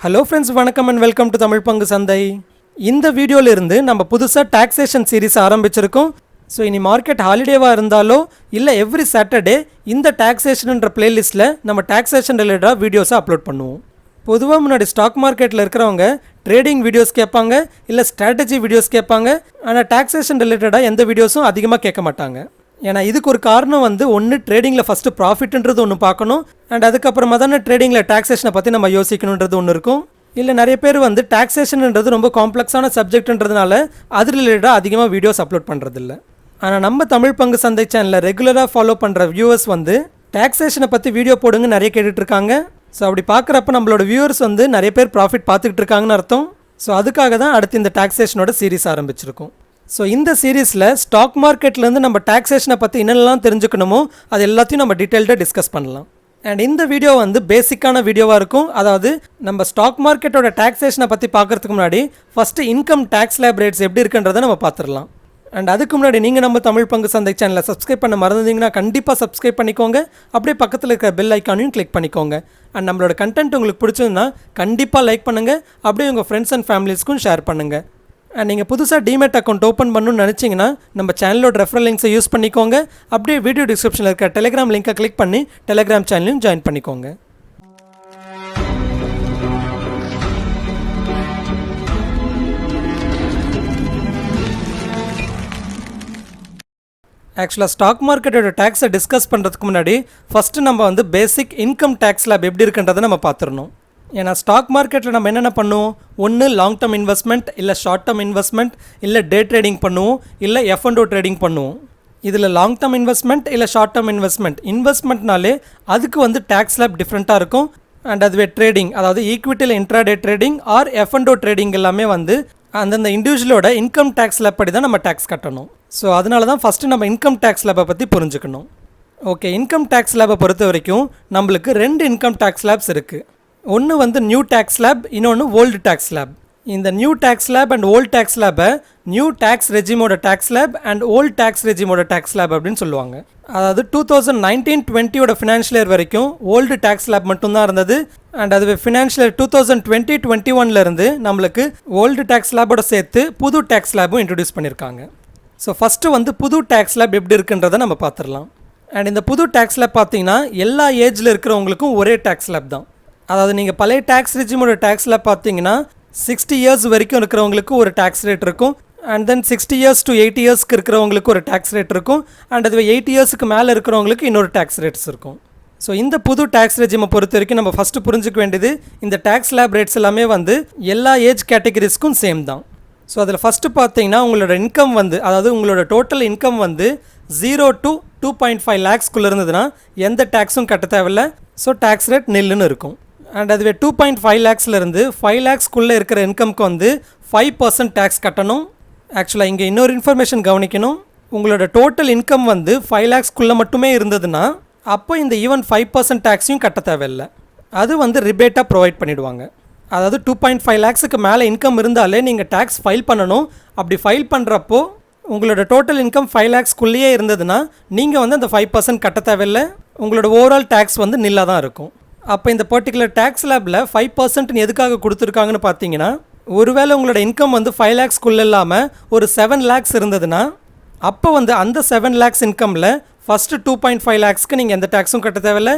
Hello friends, வணக்கம் and welcome to Tamil பங்கு சந்தை. இந்த வீடியோவில் இருந்து நம்ம புதுசாக டாக்ஸேஷன் சீரிஸ் ஆரம்பிச்சிருக்கோம். ஸோ இனி மார்க்கெட் ஹாலிடேவாக இருந்தாலோ இல்லை எவ்ரி சாட்டர்டே இந்த டாக்ஸேஷன்ன்ற பிளேலிஸ்ட்டில் நம்ம டாக்ஸேஷன் ரிலேட்டடாக வீடியோஸை அப்லோட் பண்ணுவோம். பொதுவாக முன்னாடி ஸ்டாக் மார்க்கெட்டில் இருக்கிறவங்க ட்ரேடிங் வீடியோஸ் கேட்பாங்க, இல்லை ஸ்ட்ராட்டஜி வீடியோஸ் கேட்பாங்க. ஆனால் டாக்ஸேஷன் ரிலேட்டடாக எந்த வீடியோஸும் அதிகமாக கேட்க மாட்டாங்க. ஏன்னா இதுக்கு ஒரு காரணம் ஒன்று ட்ரேடிங்கில் ஃபஸ்ட்டு ப்ராஃபிட்ன்றது ஒன்று பார்க்கணும், அண்ட் அதுக்கப்புறமா தானே ட்ரேடிங்கில் டாக்ஸேஷனை பற்றி நம்ம யோசிக்கணுன்றது ஒன்று இருக்கும். இல்லை நிறைய பேர் டாக்ஸேஷன்ன்றது ரொம்ப காம்ப்ளெக்ஸான சப்ஜெக்ட்ன்றதுனால அது ரிலேட்டடாக அதிகமாக வீடியோஸ் அப்லோட் பண்ணுறதில்ல. ஆனால் நம்ம தமிழ் பங்கு சந்தை சேனலில் ரெகுலராக ஃபாலோ பண்ணுற வியூவர்ஸ் டாக்ஸேஷனை பற்றி வீடியோ போடுங்க நிறைய கேட்டுட்ருக்காங்க. ஸோ அப்படி பார்க்குறப்ப நம்மளோட வியூவர்ஸ் நிறைய பேர் ப்ராஃபிட் பார்த்துக்கிட்டு இருக்காங்கன்னு அர்த்தம். ஸோ அதுக்காக தான் அடுத்து இந்த டாக்ஸேஷனோட சீரிஸ் ஆரம்பிச்சிருக்கோம். ஸோ இந்த சீரீஸில் ஸ்டாக் மார்க்கெட்லேருந்து நம்ம டாக்ஸேஷனை பற்றி என்னெல்லாம் தெரிஞ்சுக்கணுமோ அது எல்லாத்தையும் நம்ம டீட்டெயில்டாக டிஸ்கஸ் பண்ணலாம். அண்ட் இந்த வீடியோ பேசிக்கான வீடியோவாக இருக்கும். அதாவது நம்ம ஸ்டாக் மார்க்கெட்டோட டாக்ஸேஷனை பற்றி பார்க்குறதுக்கு முன்னாடி first income tax slab rates எப்படி இருக்குன்றதை நம்ம பார்த்துடலாம். அண்ட் அதுக்கு முன்னாடி நீங்கள் நம்ம தமிழ் பங்கு சந்தை சேனலை சப்ஸ்கிரைப் பண்ண மறந்துட்டீங்கன்னா கண்டிப்பாக சப்ஸ்கிரைப் பண்ணிக்கோங்க. அப்படியே பக்கத்தில் இருக்கிற பெல் ஐக்கானையும் கிளிக் பண்ணிக்கோங்க. அண்ட் நம்மளோட கண்டென்ட் உங்களுக்கு பிடிச்சதுன்னா கண்டிப்பாக லைக் பண்ணுங்கள். அப்படியே உங்கள் ஃப்ரெண்ட்ஸ் அண்ட் ஃபேமிலிஸ்க்கும் ஷேர் பண்ணுங்கள். அண்ட் நீங்கள் புதுசாக டிமேட் அக்கௌண்ட் ஓப்பன் பண்ணணும்னு நினச்சிங்கன்னா நம்ம சேனலோட ரெஃபரல் லிங்க்ஸை யூஸ் பண்ணிக்கோங்க. அப்படியே வீடியோ டிஸ்கிரிப்ஷனில் இருக்க டெலிகிராம் லிங்கை கிளிக் பண்ணி டெலிகிராம் சேனலையும் ஜாயின் பண்ணிக்கோங்க. ஆக்சுவலாக ஸ்டாக் மார்க்கெட்டோட டேக்ஸை டிஸ்கஸ் பண்ணுறதுக்கு முன்னாடி ஃபஸ்ட்டு நம்ம பேசிக் இன்கம் டேக்ஸ் ஸ்லாப் எப்படி இருக்குன்றதை நம்ம பார்த்துடணும். ஏன்னா ஸ்டாக் மார்க்கெட்டில் நம்ம என்னென்ன பண்ணுவோம், ஒன்று லாங் டேர்ம் இன்வெஸ்ட்மெண்ட், இல்லை ஷார்ட் டேர்ம் இன்வெஸ்ட்மெண்ட், இல்லை டே ட்ரேடிங் பண்ணுவோம், இல்லை F&O ட்ரேடிங் பண்ணுவோம். இதில் லாங் டேர்ம் இன்வெஸ்ட்மெண்ட் இல்லை ஷார்ட் டேர்ம் இன்வெஸ்ட்மெண்ட்னாலே அதுக்கு டேக்ஸ் ஸ்லாப் டிஃப்ரெண்ட்டாக இருக்கும். அண்ட் அதுவே ட்ரேடிங், அதாவது ஈக்விட்டியில் intraday trading or F&O trading எல்லாமே அந்தந்த இண்டிவிஜுவலோட இன்கம் டேக்ஸ் ஸ்லாப் படி தான் நம்ம டேக்ஸ் கட்டணும். ஸோ அதனால தான் ஃபஸ்ட்டு நம்ம இன்கம் டேக்ஸ் ஸ்லாப்பை பற்றி புரிஞ்சுக்கணும். ஓகே, இன்கம் டேக்ஸ் ஸ்லாப்பை பொறுத்த வரைக்கும் நம்மளுக்கு 2 இன்கம் டேக்ஸ் ஸ்லாப்ஸ் இருக்குது. ஒன்று நியூ டேக்ஸ் ஸ்லாப், இன்னொன்று ஓல்டு டேக்ஸ் ஸ்லாப். இந்த new tax slab and old tax ஸ்லாப்பை நியூ டேக்ஸ் ரெஜிமோட tax slab and old tax ரெஜிமோட டேக்ஸ் ஸ்லாப் அப்படின்னு சொல்லுவாங்க. அதாவது 2019-20 ஃபினான்ஷியல் இயர் வரைக்கும் ஓல்டு டேக்ஸ் ஸ்லாப் மட்டும்தான் இருந்தது. அண்ட் அதுவே ஃபினான்ஷியல் இயர் 2020-21 நம்மளுக்கு ஓல்டு டேக்ஸ் ஸ்லாபோட சேர்த்து புது டேக்ஸ் ஸ்லாபும் இன்ட்ரடியூஸ் பண்ணியிருக்காங்க. ஸோ ஃபஸ்ட்டு புது டேக்ஸ் ஸ்லாப் எப்படி இருக்குன்றதை நம்ம பார்த்துடலாம். அண்ட் இந்த புது டேக்ஸ் ஸ்லாப் பார்த்தீங்கன்னா எல்லா ஏஜில் இருக்கிறவங்களுக்கும் ஒரே டேக்ஸ் ஸ்லாப் தான். அதாவது நீங்கள் பழைய டேக்ஸ் ரெஜிமோட டேக்ஸில் பார்த்தீங்கன்னா 60 இயர்ஸ் வரைக்கும் இருக்கிறவங்களுக்கு ஒரு டேக்ஸ் ரேட் இருக்கும். அண்ட் தென் 60 இயர்ஸ் to 80 இயர்ஸ்க்கு இருக்கிறவங்களுக்கு ஒரு டேக்ஸ் ரேட் இருக்கும். அண்ட் அதுவே 80 இயர்ஸுக்கு மேலே இருக்கிறவங்களுக்கு இன்னொரு டேக்ஸ் ரேட்ஸ் இருக்கும். ஸோ இந்த புது டேக்ஸ் ரெஜிமை பொறுத்த வரைக்கும் நம்ம ஃபஸ்ட்டு புரிஞ்சிக்க வேண்டியது, இந்த டேக்ஸ் ஸ்லாப் ரேட்ஸ் எல்லாமே எல்லா ஏஜ் கேட்டகரிஸ்க்கும் சேம் தான். ஸோ அதில் ஃபஸ்ட்டு பார்த்தீங்கன்னா உங்களோட இன்கம் அதாவது உங்களோட டோட்டல் இன்கம் 0 to 2.5 lakhsக்குள்ளே இருந்ததுன்னா எந்த டேக்ஸும் கட்ட தேவையில்லை. ஸோ டேக்ஸ் ரேட் நில்லுன்னு இருக்கும். அண்ட் அதுவே 2.5 lakhsலேருந்து 5 lakhsக்குள்ளே இருக்கிற இன்கம்க்கு 5% டேக்ஸ் கட்டணும். ஆக்சுவலாக இங்கே இன்னொரு இன்ஃபர்மேஷன் கவனிக்கணும். உங்களோட டோட்டல் இன்கம் 5 lakhsக்குள்ளே மட்டுமே இருந்ததுன்னா அப்போ இந்த ஈவன் 5% டேக்ஸையும் கட்ட தேவையில்லை. அது ரிபேட்டாக ப்ரொவைட் பண்ணிவிடுவாங்க. அதாவது 2.5 lakhsக்கு மேலே இன்கம் இருந்தாலே நீங்கள் டேக்ஸ் ஃபைல் பண்ணணும். அப்படி ஃபைல் பண்ணுறப்போ உங்களோட டோட்டல் இன்கம் 5 lakhsக்குள்ளேயே இருந்ததுன்னா நீங்கள் அந்த 5% கட்ட தேவையில்லை. உங்களோட ஓவரால் டேக்ஸ் நில்லாக தான் இருக்கும். அப்போ இந்த பர்டிகுலர் டேக்ஸ் ஸ்லாப்பில் 5% எதுக்காக கொடுத்துருக்காங்கன்னு பார்த்தீங்கன்னா, ஒருவேளை உங்களோட இன்கம் 5 lakhsக்குள்ளே இல்லாமல் ஒரு 7 lakhs இருந்ததுன்னா அப்போ அந்த 7 lakhs இன்கமில் ஃபஸ்ட்டு 2.5 lakhsக்கு நீங்கள் எந்த டேக்ஸும் கட்ட தேவையில்லை.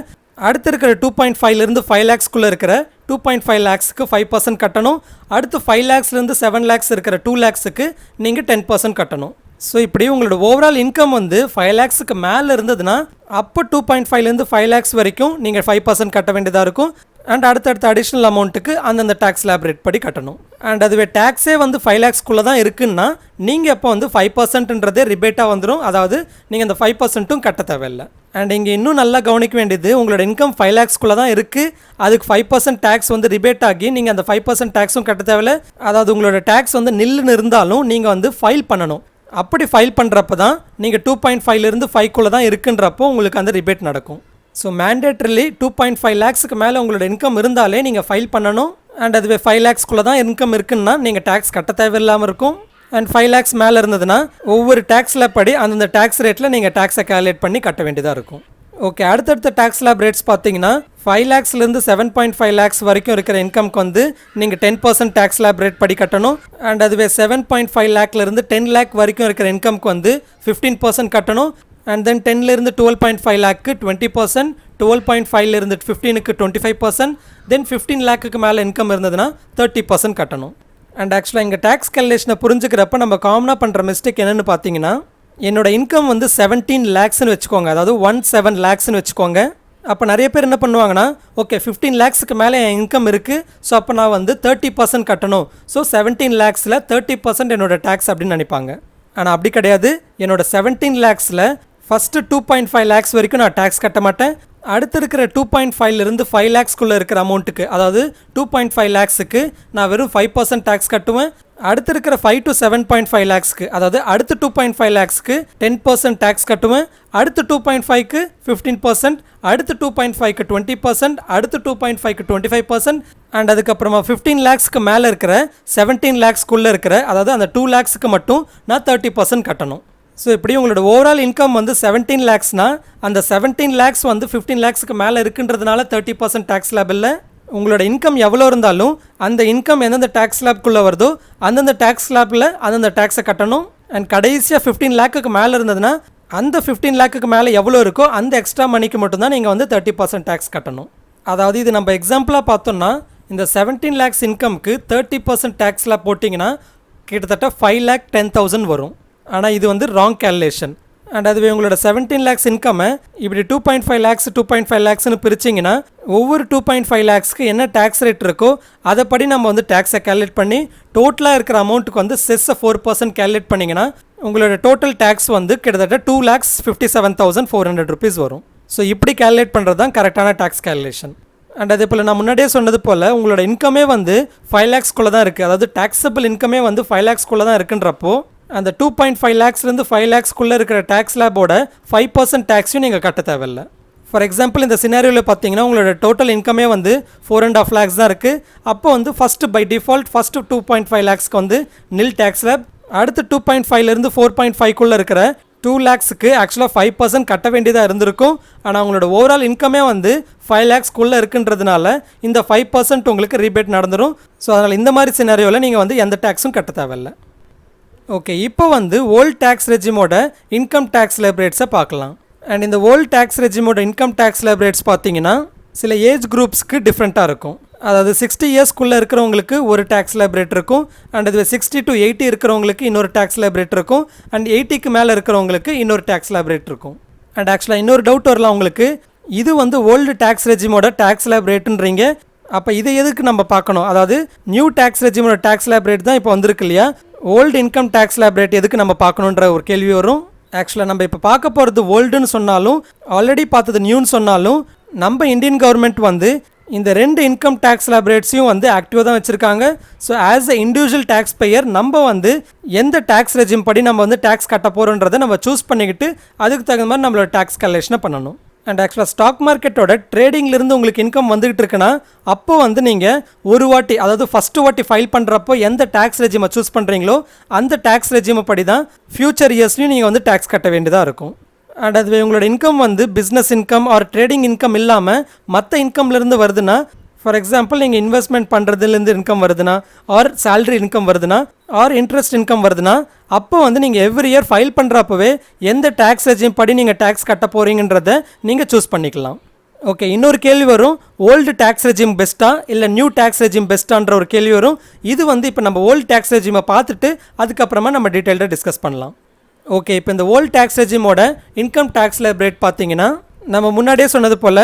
அடுத்து இருக்கிற 2.5லேருந்து 5 lakhsக்குள்ளே இருக்கிற 2.5 lakhsக்கு 5% கட்டணும். அடுத்து 5 lakhsலேருந்து 7 lakhs இருக்கிற 2 lakhsக்கு நீங்கள் 10% கட்டணும். ஸோ இப்படி உங்களோட ஓவரால் இன்கம் 5 lakhsக்கு மேலே இருந்ததுன்னா அப்போ 2.5லேருந்து 5 lakhs வரைக்கும் நீங்கள் 5% கட்ட வேண்டியதாக இருக்கும். அண்ட் அடுத்தடுத்த அடிஷ்னல் அமௌண்ட்டுக்கு அந்தந்த டேக்ஸ் ஸ்லாப் ரேட் படி கட்டணும். அண்ட் அதுவே டேக்ஸே 5 lakhsக்குள்ளே தான் இருக்குன்னா நீங்கள் அப்போ 5%ன்றதே ரிபேட்டாக வந்துடும். அதாவது நீங்கள் அந்த 5%ம் கட்ட தேவையில்லை. அண்ட் இங்கே இன்னும் நல்லா கவனிக்க வேண்டியது, உங்களோட இன்கம் 5 lakhsக்குள்ளே தான் இருக்குது, அதுக்கு 5% டேக்ஸ் ரிபேட் ஆகி நீங்கள் அந்த 5% டேக்ஸும் கட்ட தேவையில்லை. அதாவது உங்களோட டேக்ஸ் நில்லுன்னு இருந்தாலும் நீங்கள் ஃபைல் பண்ணணும். அப்படி ஃபைல் பண்ணுறப்ப தான் நீங்கள் 2.5லேருந்து 5க்குள்ளே தான் இருக்குன்றப்போ உங்களுக்கு அந்த ரிபேட் நடக்கும். ஸோ மேண்டேட்ரிலி 2.5 lakhsக்கு மேலே உங்களோட இன்கம் இருந்தாலே நீங்கள் ஃபைல் பண்ணணும். அண்ட் அதுவே 5 lakhsக்குள்ளே தான் இன்கம் இருக்குன்னா நீங்கள் டேக்ஸ் கட்ட தேவையில்லாமல் இருக்கும். அண்ட் 5 lakhs மேலே இருந்ததுன்னா ஒவ்வொரு டேக்ஸில் படி அந்தந்த டேக்ஸ் ரேட்டில் நீங்கள் டேக்ஸை கேல்குலேட் பண்ணி கட்ட வேண்டியதாக இருக்கும். ஓகே, அடுத்தடுத்த டேக்ஸ் ஸ்லாப் ரேட்ஸ் பார்த்தீங்கன்னா 5 lakhsலேருந்து 7.5 lakhs வரைக்கும் இருக்கிற இன்கம்க்கு வந்து நீங்கள் 10% டேக்ஸ் ஸ்லாப் ரேட் படி கட்டணும். அண்ட் அதுவே 7.5 lakhலேருந்து 10 lakh வரைக்கும் இருக்கிற இன்கம்க்கு வந்து 15% கட்டணும். அண்ட் தென் 10லேருந்து 12.5 lakhக்கு 20%, 12.5லேருந்து 15க்கு 25%, தென் 15 lakhக்கு மேலே இன்கம் இருந்ததுன்னா 30% கட்டணும். அண்ட் ஆக்சுவலாக இங்கே டேக்ஸ் கேல்குலேஷனை புரிஞ்சுக்கிறப்ப நம்ம காமனாக பண்ணுற மிஸ்டேக் என்னென்னு பார்த்தீங்கன்னா, என்னோட இன்கம் வந்து 17 lakhsன்னு வச்சுக்கோங்க, அதாவது 17 lakhsன்னு வச்சுக்கோங்க. அப்போ நிறைய பேர் என்ன பண்ணுவாங்கன்னா, ஓகே 15 lakhsக்கு மேலே என் இன்கம் இருக்குது, ஸோ அப்போ நான் வந்து 30% கட்டணும், ஸோ 17 lakhsல 30% என்னோட டேக்ஸ் அப்படின்னு நினைப்பாங்க. ஆனால் அப்படி கிடையாது. என்னோட 17 lakhsல ஃபஸ்ட்டு 2.5 lakhs வரைக்கும் நான் டேக்ஸ் கட்ட மாட்டேன். அடுத்து இருக்கிற 2.5லேருந்து 5 lakhsக்குள்ளே இருக்கிற அமௌண்ட்டுக்கு, அதாவது 2.5 lakhsக்கு நான் வெறும் 5% டேக்ஸ் கட்டுவேன். அடுத்து இருக்கிற 5 to 7.5 lakhsக்கு, அதாவது அடுத்து 2.5 lakhsக்கு 10% டேக்ஸ் கட்டுவேன். அடுத்து 2.5க்கு 15%, அடுத்து 2.5க்கு 20%, அடுத்து 2.5க்கு 25%, அண்ட் அதுக்கப்புறமா 15 lakhsக்கு மேலே இருக்கிற 17 lakhsக்குள்ளே இருக்கிற, அதாவது அந்த 2 lakhsக்கு மட்டும் நான் 30% கட்டணும். ஸோ இப்படி உங்களோட ஓவரால் இன்கம் வந்து 17 lakhsனா அந்த 17 lakhs வந்து 15 lakhsக்கு மேலே இருக்குன்றதுனால 30% டேக்ஸ் ஸ்லாப் இல்லை. உங்களோட இன்கம் எவ்வளோ இருந்தாலும் அந்த இன்கம் எந்தெந்த டேக்ஸ் ஸ்லாப்குள்ளே வருதோ அந்தந்த டேக்ஸ் ஸ்லாப்பில் அந்தந்த டேக்ஸை கட்டணும். அண்ட் கடைசியாக 15 lakhக்கு மேலே இருந்ததுன்னா அந்த 15 lakhக்கு மேலே எவ்வளோ இருக்கோ அந்த எக்ஸ்ட்ரா மணிக்கு மட்டும்தான் நீங்கள் வந்து 30% டேக்ஸ் கட்டணும். அதாவது இது நம்ம எக்ஸாம்பிளாக பார்த்தோம்னா, இந்த 17 lakhs இன்கம்க்கு 30% டேக்ஸ் ஸ்லாப் போட்டிங்கன்னா கிட்டத்தட்ட 5,10,000 வரும். ஆனால் இது வந்து ராங் கேல்குலேஷன். அண்ட் அதுவே உங்களோட 17 lakhs இன்கம்மை இப்படி 2.5 lakhs 2.5 lakhsன்னு பிரிச்சிங்கன்னா ஒவ்வொரு 2.5 lakhsக்கு என்ன டேக்ஸ் ரேட் இருக்கோ அதை படி நம்ம வந்து டேக்ஸை கேல்குலேட் பண்ணி டோட்டலாக இருக்கிற அமௌண்ட்டுக்கு வந்து செஸ்ஸை 4% கேல்குலேட் பண்ணிங்கன்னா உங்களோட டோட்டல் டேக்ஸ் வந்து கிட்டத்தட்ட 2,57,400 rupees வரும். ஸோ இப்படி கேல்குலேட் பண்ணுறது தான் கரெக்டான டேக்ஸ் கேல்குலேஷன். அண்ட் அதே போல் நான் முன்னாடியே சொன்னது போல் உங்களோட இன்கமே வந்து 5 lakhsக்குள்ளே தான் இருக்குது, அதாவது டேக்ஸபிள் இன்கமே வந்து 5 lakhsக்குள்ளே தான் இருக்குன்றப்போ அந்த 2.5 lakhsலேருந்து 5 lakhsக்குள்ளே இருக்கிற டேக்ஸ் ஸ்லாபோட 5% டேக்ஸையும் நீங்கள் கட்ட தேவையில்லை. ஃபார் எக்ஸாம்பிள் இந்த சினாரியோவில் பார்த்தீங்கன்னா உங்களோட டோட்டல் இன்கமே வந்து 4.5 lakhs தான் இருக்குது. அப்போ வந்து ஃபஸ்ட்டு பை டிஃபால்ட் ஃபஸ்ட்டு 2.5 lakhsக்கு வந்து நில் டேக்ஸ் ஸ்லாப். அடுத்து 2.5லேருந்து 4.5க்குள்ளே இருக்கிற 2 lakhsக்கு ஆக்சுவலாக 5% கட்ட வேண்டியதாக இருந்திருக்கும். ஆனால் உங்களோட ஓவரால் இன்கமே வந்து 5 lakhsக்குள்ளே இருக்குன்றதுனால இந்த 5% உங்களுக்கு ரீபேட் நடந்துடும். ஸோ அதனால் இந்த மாதிரி சினாரியோவில் நீங்கள் வந்து எந்த டேக்ஸும் கட்ட தேவையில்லை. ஓகே, இப்போ வந்து ஓல்ட் டேக்ஸ் ரெஜிமோட இன்கம் டேக்ஸ் ஸ்லாப் ரேட்ஸை பார்க்கலாம். அண்ட் இந்த ஓல்ட் டேக்ஸ் ரெஜிமோட இன்கம் டேக்ஸ் ஸ்லாப் ரேட்ஸ் பார்த்தீங்கன்னா சில ஏஜ் குரூப்ஸ்க்கு டிஃப்ரெண்ட்டாக இருக்கும். அதாவது 60 yearsக்குள்ளே இருக்கிறவங்களுக்கு ஒரு டேக்ஸ் ஸ்லாப் ரேட் இருக்கும். அண்ட் அது 60 to 80 இருக்கிறவங்களுக்கு இன்னொரு டேக்ஸ் ஸ்லாப் ரேட் இருக்கும். அண்ட் 80க்கு மேலே இருக்கிறவங்களுக்கு இன்னொரு டேக்ஸ் ஸ்லாப் ரேட் இருக்கும். அண்ட் ஆக்சுவலாக இன்னொரு டவுட் வரலாம் உங்களுக்கு, இது வந்து ஓல்டு டேக்ஸ் ரெஜிமோட டேக்ஸ் ஸ்லாப் ரேட்டுன்றீங்க, அப்போ இதை எதுக்கு நம்ம பார்க்கணும்? அதாவது நியூ டேக்ஸ் ரெஜிமோட டேக்ஸ் ஸ்லாப் ரேட் தான் இப்போ வந்திருக்கு இல்லையா, old income tax slab rate எதுக்கு நம்ம பார்க்கணுன்ற ஒரு கேள்வி வரும். ஆக்சுவலாக நம்ம இப்போ பார்க்க போகிறது ஓல்டுன்னு சொன்னாலும் ஆல்ரெடி பார்த்தது நியூன்னு சொன்னாலும் நம்ம இந்தியன் கவர்மெண்ட் வந்து இந்த ரெண்டு இன்கம் டேக்ஸ் ஸ்லாப் ரேட்ஸையும் வந்து ஆக்டிவாக தான் வச்சுருக்காங்க. So as a individual taxpayer நம்ம வந்து எந்த டேக்ஸ் ரெஜிம் படி நம்ம வந்து டேக்ஸ் கட்ட போகிறோன்றதை நம்ம சூஸ் பண்ணிக்கிட்டு அதுக்கு தகுந்த மாதிரி நம்மளோட டேக்ஸ் கலெக்ஷனை பண்ணணும். அண்ட் ஆக்சுவலாக ஸ்டாக் மார்க்கெட்டோட ட்ரேடிங்லேருந்து உங்களுக்கு இன்கம் வந்துகிட்டு இருக்குன்னா அப்போ வந்து நீங்கள் ஒரு வாட்டி, அதாவது ஃபஸ்ட்டு வாட்டி ஃபைல் பண்ணுறப்போ எந்த டேக்ஸ் ரெஜிமை சூஸ் பண்ணுறீங்களோ அந்த டேக்ஸ் ரெஜிமை படி தான் ஃப்யூச்சர் இயர்ஸ்லையும் நீங்கள் வந்து டேக்ஸ் கட்ட வேண்டியதாக இருக்கும். அண்ட் அதுவே உங்களோட இன்கம் வந்து business income R trading income இல்லாமல் மற்ற இன்கம்லேருந்து வருதுன்னா, ஃபார் எக்ஸாம்பிள் நீங்கள் இன்வெஸ்ட்மெண்ட் பண்ணுறதுலேருந்து இன்கம் வருதுன்னா, ஆர் சேலரி இன்கம் வருதுன்னா, ஆர் இன்ட்ரெஸ்ட் இன்கம் வருதுன்னா, அப்போ வந்து நீங்கள் எவ்ரி இயர் ஃபைல் பண்ணுறப்பவே எந்த டேக்ஸ் ரெஜிம் படி நீங்கள் டேக்ஸ் கட்ட போகிறீங்கன்றதை நீங்கள் சூஸ் பண்ணிக்கலாம். ஓகே, இன்னொரு கேள்வி வரும், ஓல்டு டேக்ஸ் ரெஜிம் பெஸ்ட்டா இல்லை நியூ டேக்ஸ் ரெஜிம் பெஸ்ட்டான்ற ஒரு கேள்வி வரும். இது வந்து இப்போ நம்ம ஓல்டு டேக்ஸ் ரெஜிமை பார்த்துட்டு அதுக்கப்புறமா நம்ம டீட்டெயில்டாக டிஸ்கஸ் பண்ணலாம். ஓகே, இப்போ இந்த ஓல்டு டேக்ஸ் ரெஜிமோட இன்கம் டேக்ஸ் ஸ்லாப் ரேட் பார்த்தீங்கன்னா நம்ம முன்னாடியே சொன்னது போல்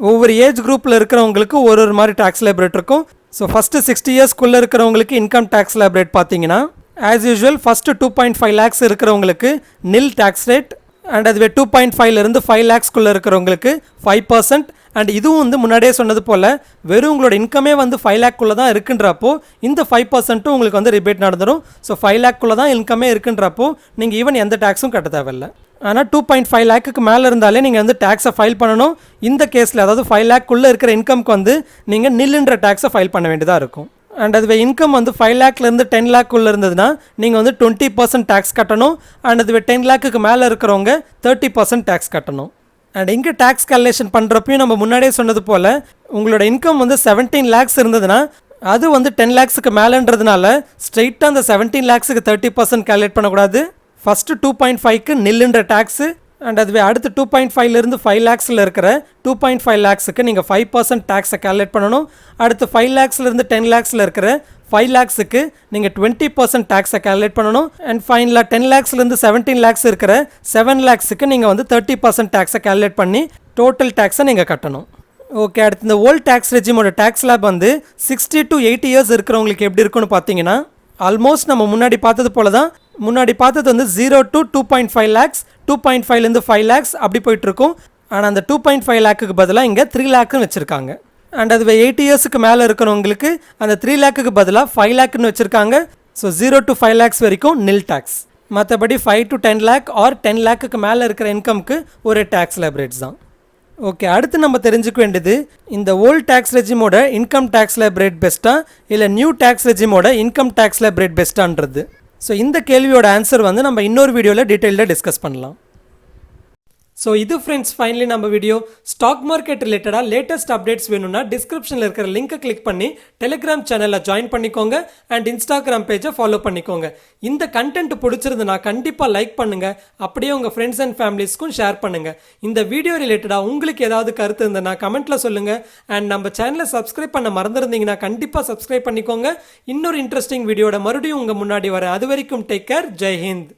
ஒவ்வொரு ஏஜ் குரூப்பில் இருக்கிறவங்களுக்கு ஒரு மாதிரி டேக்ஸ் ஸ்லாப் ரேட் இருக்கும். ஸோ ஃபஸ்ட்டு 60 yearsக்குள்ளே இருக்கிறவங்களுக்கு இன்கம் டேக்ஸ் ஸ்லாப் ரேட் பார்த்தீங்கன்னா ஆஸ் யூஸ்வல் ஃபஸ்ட்டு 2.5 lakhs இருக்கிறவங்களுக்கு நில் டேக்ஸ் ரேட். அண்ட் அதுவே 2.5லேருந்து 5 lakhsக்குள்ளே இருக்கிறவங்களுக்கு 5%. அண்ட் இதுவும் வந்து முன்னாடியே சொன்னது போல் வெறும் உங்களோட இன்கமே வந்து 5 lakhக்குள்ளே தான் இருக்குன்றப்போ இந்த 5% உங்களுக்கு வந்து ரிபேட் நடந்துடும். ஸோ 5 lakhக்குள்ளே தான் இன்கமே இருக்குன்றப்போ நீங்கள் ஈவன் எந்த டேக்ஸும் கட்ட தேவையில்லை. ஆனால் 2.5 lakhக்கு மேலே இருந்தாலே நீங்கள் வந்து டேக்ஸை ஃபைல் பண்ணணும். இந்த கேஸில் அதாவது 5 lakhக்குள்ளே இருக்கிற இன்கம்க்கு வந்து நீங்கள் நில்லுன்ற டேக்ஸை ஃபைல் பண்ண வேண்டியதாக இருக்கும். அண்ட் அதுவே இன்கம் வந்து 5 lakhலேருந்து 10 lakhக்குள்ளே இருந்ததுன்னா நீங்கள் வந்து 20% டேக்ஸ் கட்டணும். அண்ட் அதுவே 10 lakhக்கு மேலே இருக்கிறவங்க 30% டேக்ஸ் கட்டணும். அண்ட் இங்கே டேக்ஸ் கால்குலேஷன் பண்ணுறப்பையும் நம்ம முன்னாடியே சொன்னது போல் உங்களோட இன்கம் வந்து 17 lakhs இருந்ததுன்னா அது வந்து 10 lakhsக்கு மேலேன்றதுனால ஸ்ட்ரெயிட்டாக அந்த 17 lakhsக்கு 30% கால்குலேட் பண்ணக்கூடாது. ஃபஸ்ட்டு 2.5க்கு நில்லுன்ற டேக்ஸு அண்ட் அதுவே அடுத்து 2.5லேருந்து 5 lakhsல இருக்கிற 2.5 lakhsக்கு நீங்கள் 5% டேக்ஸை கால்குலேட் பண்ணணும். அடுத்து 5 lakhsலேருந்து 10 lakhsல இருக்கிற 5 lakhsக்கு நீங்கள் 20% டேக்ஸை கால்குலேட் பண்ணணும். அண்ட் ஃபைனலாக 10 lakhsலேருந்து 17 lakhs இருக்கிற 7 lakhsக்கு நீங்கள் வந்து 30% டேக்ஸை கால்குலேட் பண்ணி டோட்டல் டேக்ஸை நீங்கள் கட்டணும். ஓகே, அடுத்து இந்த ஓல்ட் டேக்ஸ் ரெஜிமோட டேக்ஸ் ஸ்லாப் வந்து 60 to 80 years இருக்கிறவங்களுக்கு எப்படி இருக்குன்னு பார்த்தீங்கன்னா ஆல்மோஸ்ட் நம்ம முன்னாடி பார்த்தது போல தான். முன்னாடி பார்த்தது வந்து 0 to 2.5 lakhs, 2.5லேருந்து 5 lakhs அப்படி போயிட்டுருக்கும். ஆனால் அந்த 2.5 lakhக்கு பதிலாக இங்கே 3 lakhன்னு வச்சுருக்காங்க. அண்ட் அதுவே 80 yearsக்கு மேலே இருக்கிறவங்களுக்கு அந்த 3 lakhக்கு பதிலாக 5 lakhன்னு வச்சுருக்காங்க. ஸோ 0 to 5 lakhs வரைக்கும் நில் டேக்ஸ். மற்றபடி 5 to 10 lakh ஆர் 10 lakhக்கு மேலே இருக்கிற இன்கம்க்கு ஒரு டேக்ஸ் ஸ்லாப் ரேட்ஸ் தான். ஓகே, அடுத்து நம்ம தெரிஞ்சுக்க வேண்டியது இந்த ஓல்ட் டேக்ஸ் ரெஜிமோட இன்கம் டேக்ஸ் ஸ்லாப் ரேட் பெஸ்ட்டாக இல்லை நியூ டேக்ஸ் ரெஜிமோட இன்கம் டேக்ஸ் ஸ்லாப் ரேட் பெஸ்ட்டான்றது. ஸோ இந்த கேள்வியோட ஆன்சர் வந்து நம்ம இன்னொரு வீடியோவில் டீட்டெயில்டாக டிஸ்கஸ் பண்ணலாம். ஸோ இது ஃப்ரெண்ட்ஸ் ஃபைனலி நம்ம வீடியோ ஸ்டாக் மார்க்கெட் ரிலேட்டடாக லேட்டஸ்ட் அப்டேட்ஸ் வேணும்னா டிஸ்கிரிப்ஷனில் இருக்கிற லிங்கை கிளிக் பண்ணி டெலிகிராம் சேனலில் ஜாயின் பண்ணிக்கோங்க அண்ட் இன்ஸ்டாகிராம் பேஜை ஃபாலோ பண்ணிக்கோங்க. இந்த கண்டென்ட் பிடிச்சிருந்துன்னா கண்டிப்பாக லைக் பண்ணுங்கள், அப்படியே உங்கள் ஃப்ரெண்ட்ஸ் அண்ட் ஃபேமிலிஸ்க்கும் ஷேர் பண்ணுங்கள். இந்த வீடியோ ரிலேட்டடாக உங்களுக்கு ஏதாவது கருத்து இருந்ததுன்னா கமெண்ட்டில் சொல்லுங்கள். அண்ட் நம்ம சேனலை சப்ஸ்கிரைப் பண்ண மறந்துருந்தீங்கன்னா கண்டிப்பாக சப்ஸ்கிரைப் பண்ணிக்கோங்க. இன்னொரு இன்ட்ரெஸ்டிங் வீடியோட மறுபடியும் உங்கள் முன்னாடி வரேன். அது வரைக்கும் டேக் கேர். ஜெய் ஹிந்த்.